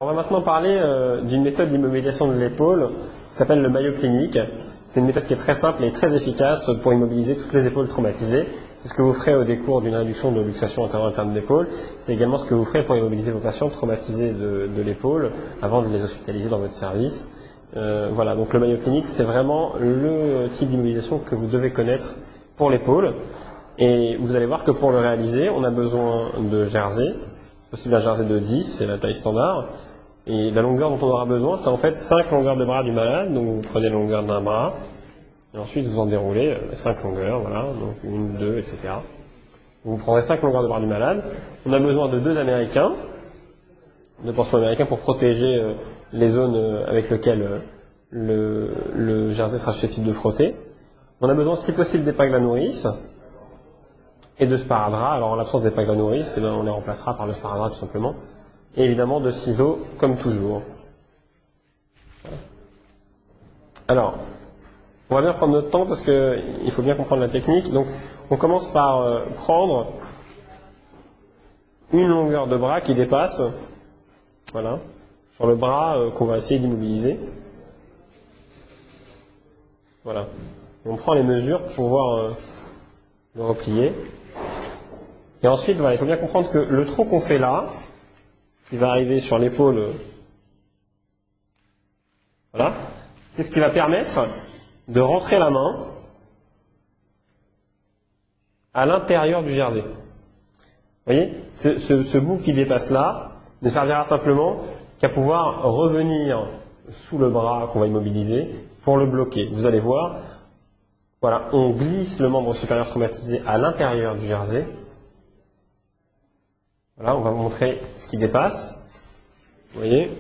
On va maintenant parler d'une méthode d'immobilisation de l'épaule qui s'appelle le maillot clinique. C'est une méthode qui est très simple et très efficace pour immobiliser toutes les épaules traumatisées. C'est ce que vous ferez au décours d'une réduction de luxation antérieure interne d'épaule. C'est également ce que vous ferez pour immobiliser vos patients traumatisés de l'épaule avant de les hospitaliser dans votre service. Voilà, donc le maillot clinique, c'est vraiment le type d'immobilisation que vous devez connaître pour l'épaule. Et vous allez voir que pour le réaliser, on a besoin de jersey. C'est possible un jersey de 10, c'est la taille standard. Et la longueur dont on aura besoin, c'est en fait 5 longueurs de bras du malade. Donc vous prenez la longueur d'un bras, et ensuite vous en déroulez 5 longueurs, voilà, donc 1, 2, etc. Vous prendrez 5 longueurs de bras du malade. On a besoin de 2 Américains, 2 pansements américains pour protéger les zones avec lesquelles le jersey sera susceptible de frotter. On a besoin, si possible, d'épingles à nourrice et de sparadrap. Alors en l'absence d'épingles à nourrice, on les remplacera par le sparadrap tout simplement. Et évidemment de ciseaux, comme toujours. Alors, on va bien prendre notre temps parce qu'il faut bien comprendre la technique. Donc, on commence par prendre une longueur de bras qui dépasse, voilà, sur le bras qu'on va essayer d'immobiliser. Voilà. Et on prend les mesures pour pouvoir le replier. Et ensuite, voilà, il faut bien comprendre que le trou qu'on fait là, qui va arriver sur l'épaule, voilà, c'est ce qui va permettre de rentrer la main à l'intérieur du jersey. Vous voyez, ce bout qui dépasse là ne servira simplement qu'à pouvoir revenir sous le bras qu'on va immobiliser pour le bloquer. Vous allez voir, voilà, on glisse le membre supérieur traumatisé à l'intérieur du jersey. Voilà, on va vous montrer ce qui dépasse. Vous voyez,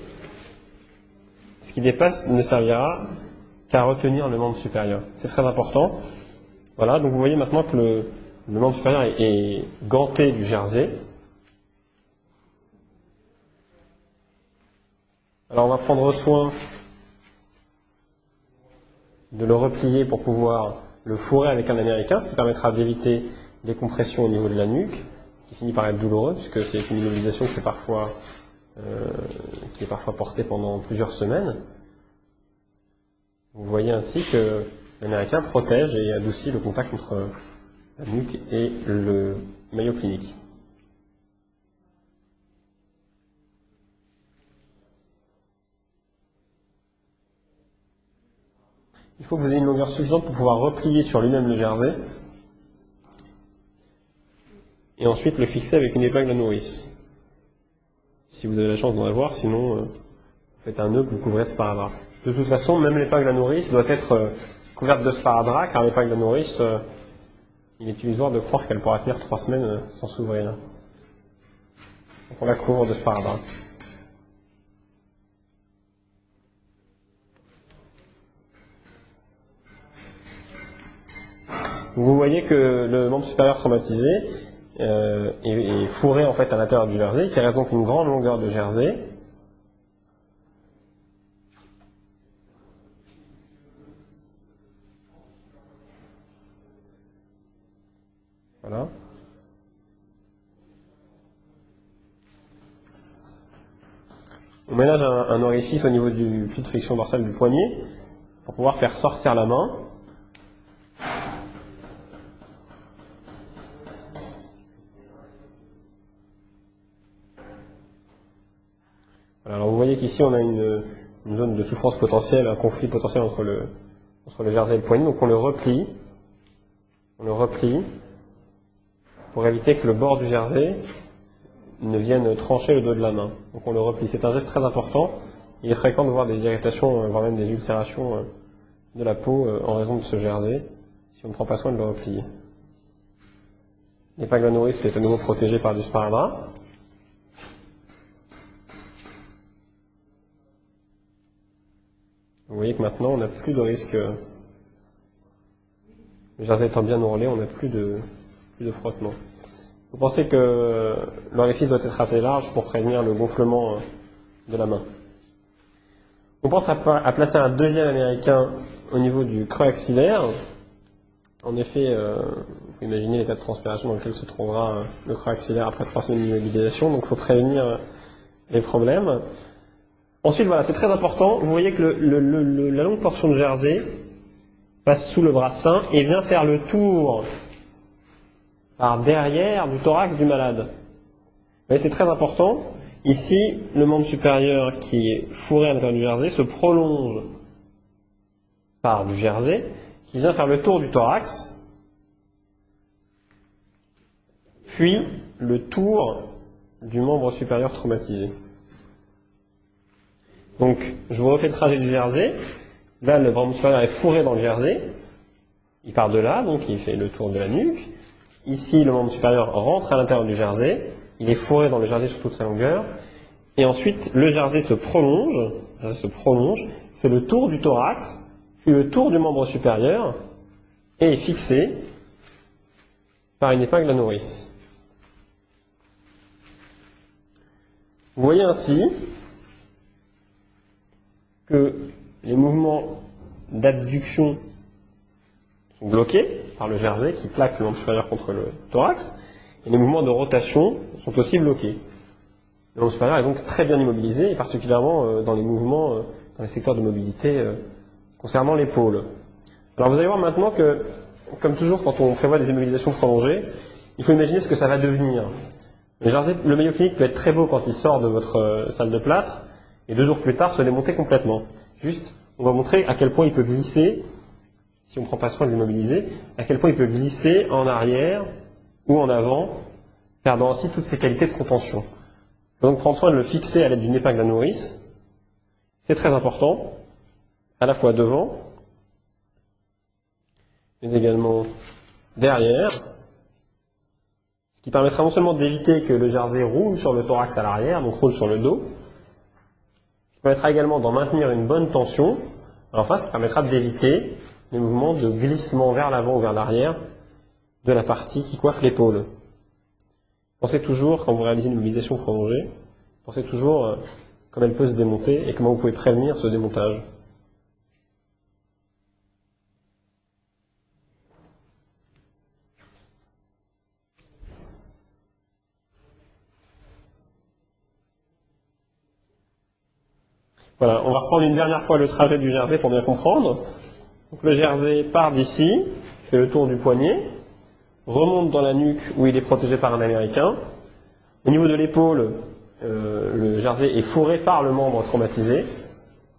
ce qui dépasse ne servira qu'à retenir le membre supérieur. C'est très important. Voilà, donc vous voyez maintenant que le membre supérieur est ganté du jersey. Alors on va prendre soin de le replier pour pouvoir le fourrer avec un américain, ce qui permettra d'éviter les compressions au niveau de la nuque, ce qui finit par être douloureux puisque c'est une immobilisation qui est parfois portée pendant plusieurs semaines. Vous voyez ainsi que l'américain protège et adoucit le contact entre la nuque et le maillot clinique. Il faut que vous ayez une longueur suffisante pour pouvoir replier sur lui-même le jersey et ensuite le fixer avec une épingle à nourrice. Si vous avez la chance d'en avoir, sinon vous faites un nœud que vous couvrez de sparadrap. De toute façon, même l'épingle à nourrice doit être couverte de sparadrap, car l'épingle à nourrice, il est illusoire de croire qu'elle pourra tenir 3 semaines sans s'ouvrir. Donc on la couvre de sparadrap. Vous voyez que le membre supérieur traumatisé est fourré en fait à l'intérieur du jersey, qui reste donc une grande longueur de jersey. Voilà. On ménage un orifice au niveau du pli de flexion dorsale du poignet pour pouvoir faire sortir la main. Alors vous voyez qu'ici on a une zone de souffrance potentielle, un conflit potentiel entre le jersey et le poignet, donc on le replie pour éviter que le bord du jersey ne vienne trancher le dos de la main. Donc on le replie, c'est un geste très important, il est fréquent de voir des irritations, voire même des ulcérations de la peau en raison de ce jersey, si on ne prend pas soin de le replier. L'épingle à nourrice est à nouveau protégée par du sparadrap. Vous voyez que maintenant, on n'a plus de risque. Le jersey étant bien ourlé, on n'a plus de frottement. Vous pensez que l'orifice doit être assez large pour prévenir le gonflement de la main. On pense à placer un deuxième américain au niveau du creux axillaire. En effet, vous pouvez imaginer l'état de transpiration dans lequel se trouvera le creux axillaire après 3 semaines d'immobilisation, donc il faut prévenir les problèmes. Ensuite, voilà, c'est très important. Vous voyez que la longue portion de jersey passe sous le brassin et vient faire le tour par derrière du thorax du malade. Mais c'est très important. Ici, le membre supérieur qui est fourré à l'intérieur du jersey se prolonge par du jersey qui vient faire le tour du thorax, puis le tour du membre supérieur traumatisé. Donc, je vous refais le trajet du jersey. Là, le membre supérieur est fourré dans le jersey. Il part de là, donc il fait le tour de la nuque. Ici, le membre supérieur rentre à l'intérieur du jersey. Il est fourré dans le jersey sur toute sa longueur. Et ensuite, le jersey se prolonge, fait le tour du thorax, puis le tour du membre supérieur, et est fixé par une épingle à nourrice. Vous voyez ainsi que les mouvements d'abduction sont bloqués par le jersey qui plaque le membre supérieur contre le thorax, et les mouvements de rotation sont aussi bloqués. Le membre supérieur est donc très bien immobilisé, et particulièrement dans les mouvements, dans les secteurs de mobilité concernant l'épaule. Alors vous allez voir maintenant que, comme toujours quand on prévoit des immobilisations prolongées, il faut imaginer ce que ça va devenir. Le maillot clinique peut être très beau quand il sort de votre salle de plâtre, et 2 jours plus tard se démonter complètement. Juste, on va montrer à quel point il peut glisser, si on ne prend pas soin de l'immobiliser, à quel point il peut glisser en arrière ou en avant, perdant ainsi toutes ses qualités de contention. Donc prendre soin de le fixer à l'aide d'une épingle à nourrice, c'est très important, à la fois devant, mais également derrière, ce qui permettra non seulement d'éviter que le jersey roule sur le thorax à l'arrière, donc roule sur le dos, ce qui permettra également d'en maintenir une bonne tension, et enfin ce qui permettra d'éviter les mouvements de glissement vers l'avant ou vers l'arrière de la partie qui coiffe l'épaule. Pensez toujours, quand vous réalisez une mobilisation prolongée, pensez toujours comment elle peut se démonter et comment vous pouvez prévenir ce démontage. Voilà, on va reprendre une dernière fois le trajet du jersey pour bien comprendre. Donc le jersey part d'ici, fait le tour du poignet, remonte dans la nuque où il est protégé par un américain. Au niveau de l'épaule, le jersey est fourré par le membre traumatisé,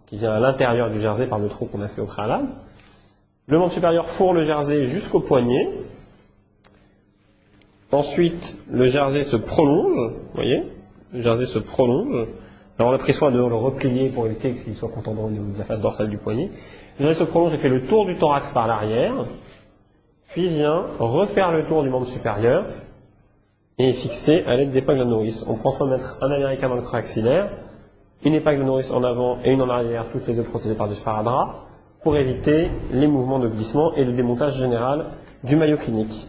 qui vient à l'intérieur du jersey par le trou qu'on a fait au préalable. Le membre supérieur fourre le jersey jusqu'au poignet. Ensuite, le jersey se prolonge, vous voyez, le jersey se prolonge. Alors on a pris soin de le replier pour éviter qu'il soit contendant au niveau de la face dorsale du poignet. Le jersey se prolonge et fait le tour du thorax par l'arrière, puis vient refaire le tour du membre supérieur et est fixé à l'aide d'épingles à nourrice. On prend soin de mettre un américain dans le creux axillaire, une épingle de nourrice en avant et une en arrière, toutes les deux protégées par du sparadrap, pour éviter les mouvements de glissement et le démontage général du maillot clinique.